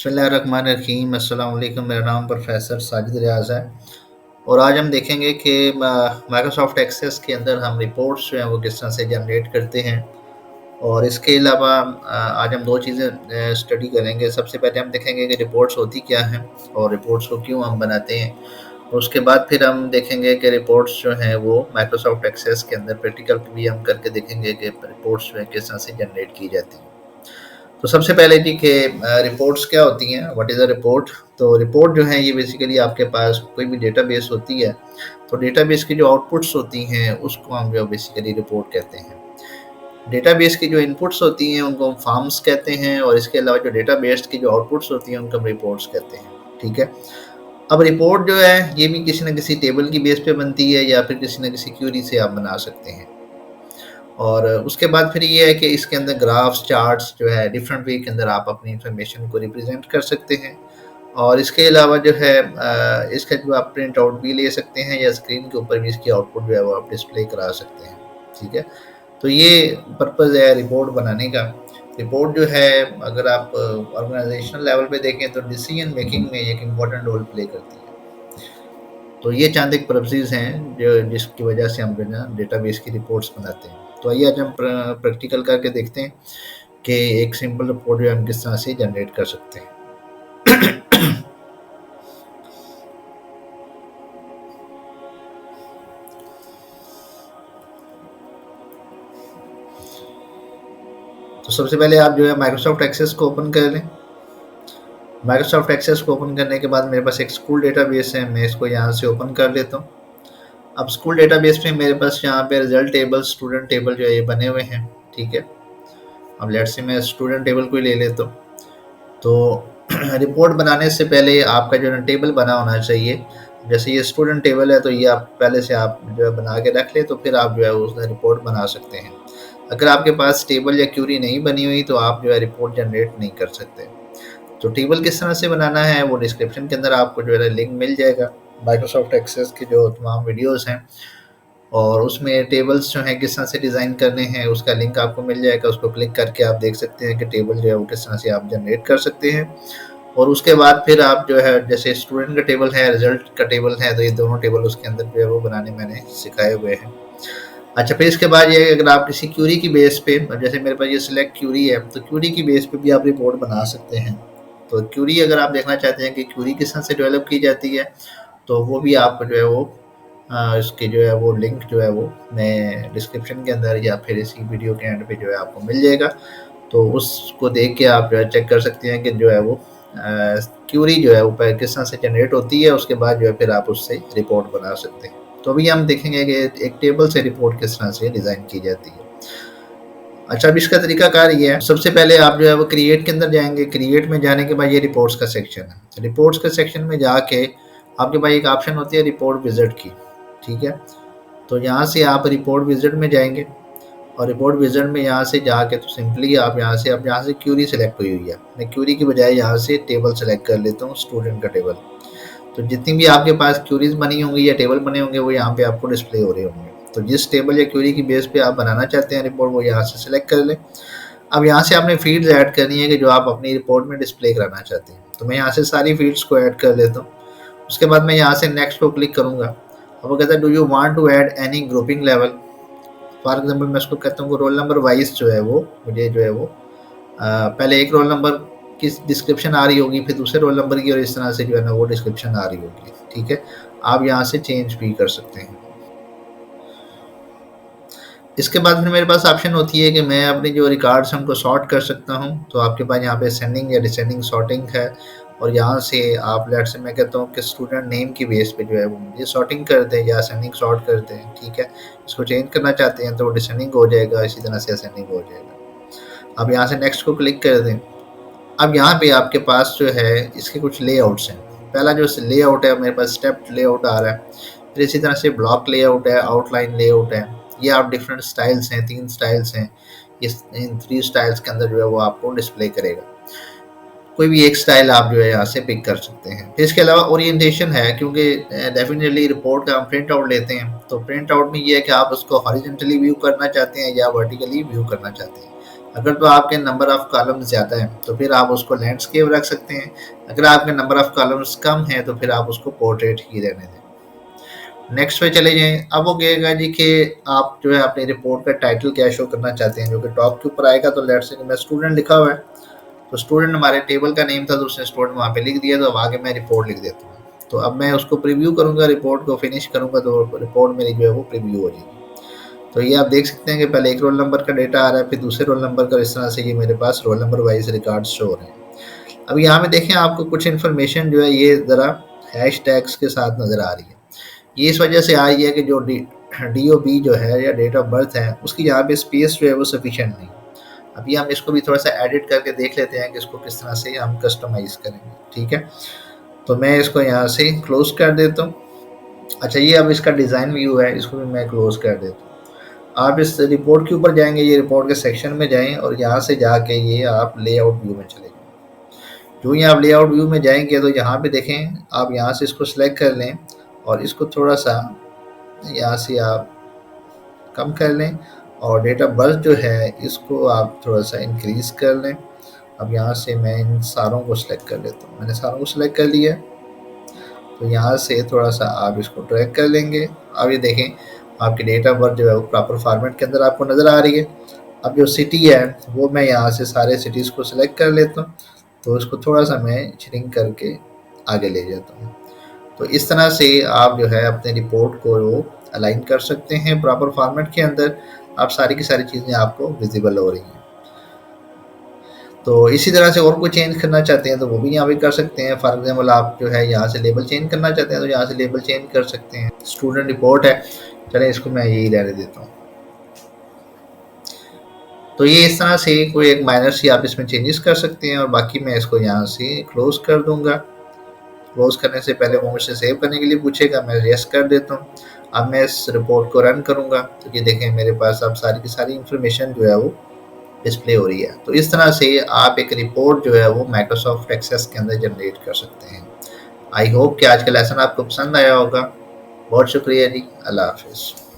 बिस्मिल्लाहिर्रहमानिर्रहीम अस्सलाम वालेकुम। मेरा नाम प्रोफेसर साजिद रियाज़ है और आज हम देखेंगे कि माइक्रोसॉफ्ट एक्सेस के अंदर हम रिपोर्ट्स जो हैं वो किस तरह से जनरेट करते हैं। और इसके अलावा आज हम 2 चीज़ें स्टडी करेंगे। सबसे पहले हम देखेंगे कि रिपोर्ट्स होती क्या हैं और रिपोर्ट्स को क्यों हम बनाते हैं। और उसके बाद फिर हम देखेंगे कि रिपोर्ट्स जो हैं वो माइक्रोसॉफ्ट एक्सेस के अंदर प्रैक्टिकल भी हम करके देखेंगे कि रिपोर्ट्स जो है किस तरह से जनरेट की जाती हैं। तो सबसे पहले जी कि रिपोर्ट्स क्या होती हैं, व्हाट इज़ अ रिपोर्ट। तो रिपोर्ट जो है ये बेसिकली आपके पास कोई भी डेटाबेस होती है, तो डेटाबेस की जो आउटपुट्स होती हैं उसको हम जो बेसिकली रिपोर्ट कहते हैं। डेटाबेस की जो इनपुट्स होती हैं उनको हम फॉर्म्स कहते हैं और इसके अलावा जो डेटाबेस की जो आउटपुट्स होती हैं उनको हम रिपोर्ट्स कहते हैं। ठीक है। अब रिपोर्ट जो है ये भी किसी न किसी टेबल की बेस पे बनती है या फिर किसी न किसी क्यूरी से आप बना सकते हैं। और उसके बाद फिर ये है कि इसके अंदर ग्राफ्स, चार्ट्स जो है डिफरेंट वे के अंदर आप अपनी इंफॉर्मेशन को रिप्रेजेंट कर सकते हैं। और इसके अलावा जो है इसका जो आप प्रिंट आउट भी ले सकते हैं या स्क्रीन के ऊपर भी इसकी आउटपुट जो है वो आप डिस्प्ले करा सकते हैं। ठीक है। तो ये पर्पज़ है रिपोर्ट बनाने का। रिपोर्ट जो है अगर आप ऑर्गेनाइजेशनल लेवल पे देखें तो डिसीजन मेकिंग में एक इम्पॉर्टेंट रोल प्ले करती है। तो ये चंद एक पर्पसेस हैं जो जिसकी वजह से हम जो है ना डेटाबेस की रिपोर्ट्स बनाते हैं। तो आइए आज हम प्रैक्टिकल करके देखते हैं कि एक सिंपल रिपोर्ट जो है हम किस तरह से जनरेट कर सकते हैं। तो सबसे पहले आप जो है माइक्रोसॉफ्ट एक्सेस को ओपन कर लें। माइक्रोसॉफ्ट एक्सेस को ओपन करने के बाद मेरे पास एक स्कूल डेटाबेस है, मैं इसको यहाँ से ओपन कर लेता हूँ। अब स्कूल डेटाबेस में मेरे पास यहाँ पे रिजल्ट टेबल, स्टूडेंट टेबल जो है ये बने हुए हैं। ठीक है। अब लेट्स से मैं स्टूडेंट टेबल को ही ले लेता हूँ। तो रिपोर्ट बनाने से पहले आपका जो है टेबल बना होना चाहिए। जैसे ये स्टूडेंट टेबल है तो ये आप पहले से आप जो है बना के रख ले, तो फिर आप जो है उसमें रिपोर्ट बना सकते हैं। अगर आपके पास टेबल या क्यूरी नहीं बनी हुई तो आप जो है रिपोर्ट जनरेट नहीं कर सकते। तो टेबल किस तरह से बनाना है वो डिस्क्रिप्शन के अंदर आपको जो है लिंक मिल जाएगा। माइक्रोसॉफ्ट एक्सेस की जो तमाम वीडियोस हैं और उसमें टेबल्स जो हैं किस तरह से डिज़ाइन करने हैं उसका लिंक आपको मिल जाएगा। उसको क्लिक करके आप देख सकते हैं कि टेबल जो है वो किस तरह से आप जनरेट कर सकते हैं। और उसके बाद फिर आप जो है जैसे स्टूडेंट का टेबल है, रिजल्ट का टेबल है, तो ये दोनों टेबल उसके अंदर जो है वो बनाने मैंने सिखाए हुए हैं। अच्छा, फिर इसके बाद ये अगर आप किसी क्यूरी की बेस पे, जैसे मेरे पास ये सिलेक्ट क्यूरी है, तो क्यूरी की बेस पे भी आप रिपोर्ट बना सकते हैं। तो क्यूरी अगर आप देखना चाहते हैं कि क्यूरी किस तरह से डेवलप की जाती है तो वो भी आपको जो है वो इसके जो है वो लिंक जो है वो मैं डिस्क्रिप्शन के अंदर या फिर इसी वीडियो के एंड पे जो है आपको मिल जाएगा। तो उसको देख के आप जो है चेक कर सकते हैं कि जो है वो क्यूरी जो है वो किस तरह से जनरेट होती है। उसके बाद जो है फिर आप उससे रिपोर्ट बना सकते हैं। तो अभी हम देखेंगे कि एक टेबल से रिपोर्ट किस तरह से डिज़ाइन की जाती है। अच्छा, अब इसका तरीकाकार ये है, सबसे पहले आप जो है वो क्रिएट के अंदर जाएंगे। क्रिएट में जाने के बाद ये रिपोर्ट्स का सेक्शन है। रिपोर्ट्स के सेक्शन में जाके आपके पास एक ऑप्शन होती है रिपोर्ट विजिट की। ठीक है। तो यहाँ से आप रिपोर्ट विजिट में जाएंगे और रिपोर्ट विजिट में यहाँ से जाके तो सिंपली आप यहाँ से क्यूरी सेलेक्ट हुई हुई है, मैं क्यूरी की बजाय यहाँ से टेबल सेलेक्ट कर लेता हूँ, स्टूडेंट का टेबल। तो जितनी भी आपके पास क्यूरीज बनी होंगी या टेबल बने होंगे वो यहाँ पे आपको डिस्प्ले हो रहे होंगे। तो जिस टेबल या क्यूरी की बेस पे आप बनाना चाहते हैं रिपोर्ट वो यहाँ से सिलेक्ट कर लें। अब यहाँ से आपने फील्ड्स ऐड करनी है कि जो आप अपनी रिपोर्ट में डिस्प्ले कराना चाहते हैं। तो मैं यहाँ से सारी फील्ड्स को ऐड कर लेता हूँ। उसके बाद मैं यहाँ से नेक्स्ट को क्लिक करूँगा। अब वो कहता है do you want to add any grouping level. For example मैं उसको कहता हूँ रोल नंबर वाइज जो है वो मुझे जो है वो पहले एक रोल नंबर की डिस्क्रिप्शन आ रही होगी, फिर दूसरे रोल नंबर की, और इस तरह से जो है ना वो डिस्क्रिप्शन आ रही होगी। ठीक है। आप यहाँ से चेंज भी कर सकते हैं। इसके बाद फिर मेरे पास ऑप्शन होती है कि मैं अपने जो रिकॉर्ड्स हैं उनको सॉर्ट कर सकता हूँ। तो आपके पास यहाँ पे असेंडिंग या डिसेंडिंग सॉर्टिंग है और यहाँ से आप लेट्स से मैं कहता हूँ कि स्टूडेंट नेम की बेस पे जो है वो मुझे सॉर्टिंग कर दें या असेंडिंग सॉर्ट कर दें। ठीक है। इसको चेंज करना चाहते हैं तो वो डिसेंडिंग हो जाएगा, इसी तरह से असेंडिंग हो जाएगा। अब यहाँ से नेक्स्ट को क्लिक कर दें। अब यहाँ पे आपके पास जो है इसके कुछ लेआउट्स हैं। पहला जो लेआउट है मेरे पास स्टेप लेआउट आ रहा है। फिर इसी तरह से ब्लॉक लेआउट है, आउटलाइन लेआउट है। ये आप डिफरेंट स्टाइल्स हैं, 3 स्टाइल्स हैं। इन 3 स्टाइल्स के अंदर जो है वो आपको डिस्प्ले करेगा। कोई भी एक स्टाइल आप जो है यहाँ से पिक कर सकते हैं। फिर इसके अलावा ओरिएंटेशन है, क्योंकि डेफिनेटली रिपोर्ट का हम प्रिंट आउट लेते हैं तो प्रिंट आउट में ये है कि आप उसको हॉरिजॉन्टली व्यू करना चाहते हैं या वर्टिकली व्यू करना चाहते हैं। अगर तो आपके नंबर ऑफ कॉलम्स ज़्यादा है तो फिर आप उसको लैंडस्केप रख सकते हैं। अगर आपके नंबर ऑफ कॉलम्स कम है तो फिर आप उसको पोर्ट्रेट ही रहने दें। नेक्स्ट पे चले जाएँ। अब वो कहेगा जी कि आप जो है अपनी रिपोर्ट का टाइटल क्या शो करना चाहते हैं, जो कि टॉप के ऊपर आएगा। तो लेट्स से कि मैं स्टूडेंट लिखा हुआ है, तो स्टूडेंट हमारे टेबल का नेम था, तो उसने स्टूडेंट वहाँ पे लिख दिया। तो अब आगे मैं रिपोर्ट लिख देता हूँ। तो अब मैं उसको प्रीव्यू करूँगा, रिपोर्ट को फिनिश करूँगा, तो रिपोर्ट मेरी जो है वो प्रीव्यू हो जाएगी। तो ये आप देख सकते हैं कि पहले एक रोल नंबर का डेटा आ रहा है, फिर दूसरे रोल नंबर का, इस तरह से ये मेरे पास roll number wise record show हो रहे हैं। अब यहाँ पे देखें, आपको कुछ इन्फॉर्मेशन जो है ये ज़रा हैश टैग्स के साथ नज़र आ रही है। ये इस वजह से आई है कि जो DOB जो है या डेट ऑफ बर्थ है, उसकी यहाँ पे स्पेस जो है वो सफिशिएंट नहीं। अभी हम इसको भी थोड़ा सा एडिट करके देख लेते हैं कि इसको किस तरह से हम कस्टमाइज़ करेंगे। ठीक है, तो मैं इसको यहाँ से क्लोज़ कर देता हूँ। अच्छा, ये अब इसका डिज़ाइन व्यू है, इसको भी मैं क्लोज़ कर देता हूँ। आप इस रिपोर्ट के ऊपर जाएँगे, ये रिपोर्ट के सेक्शन में जाएँ और यहाँ से जाके ये आप लेआउट व्यू में चले जाएँ। जो ही आप लेआउट व्यू में जाएँगे तो यहाँ पे देखें, आप यहाँ से इसको सेलेक्ट कर लें और इसको थोड़ा-सा यहाँ से आप कम कर लें और डेट ऑफ बर्थ जो है इसको आप थोड़ा-सा इंक्रीज़ कर लें। अब यहाँ से मैं इन सारों को सेलेक्ट कर लेता हूँ। मैंने सारों को सेलेक्ट कर लिया है। तो यहाँ से थोड़ा-सा आप इसको ड्रैग कर लेंगे। अब ये देखें, आपकी डेट ऑफ बर्थ जो है वो प्रॉपर फॉर्मेट के अंदर आपको नज़र आ रही है। अब जो सिटी है वो मैं यहाँ से सारे सिटीज़ को सेलेक्ट कर लेता हूँ, तो इसको थोड़ा-सा मैं श्रिंक करके आगे ले जाता हूँ। तो इस तरह से आप जो है अपने रिपोर्ट को अलाइन कर सकते हैं प्रॉपर फॉर्मेट के अंदर। आप सारी की सारी चीज़ें आपको विजिबल हो रही हैं। तो इसी तरह से और कोई चेंज करना चाहते हैं तो वो भी यहाँ पे कर सकते हैं। फॉर एग्जांपल आप जो है यहाँ से लेबल चेंज करना चाहते हैं तो यहाँ से लेबल चेंज कर सकते हैं। स्टूडेंट रिपोर्ट है, चलें इसको मैं यही रहने देता हूँ। तो ये इस तरह से कोई एक माइनर सी आप इसमें चेंजेस कर सकते हैं और बाकी मैं इसको यहाँ से क्लोज कर दूंगा। क्लोज करने से पहले वो मुझसे सेव करने के लिए पूछेगा, मैं यस कर देता हूँ। अब मैं इस रिपोर्ट को रन करूँगा तो ये देखें मेरे पास अब सारी की सारी इंफॉर्मेशन जो है वो डिस्प्ले हो रही है। तो इस तरह से आप एक रिपोर्ट जो है वो माइक्रोसॉफ्ट एक्सेस के अंदर जनरेट कर सकते हैं। आई होप कि आज का लेसन आपको पसंद आया होगा। बहुत शुक्रिया जी, अल्लाह हाफिज़।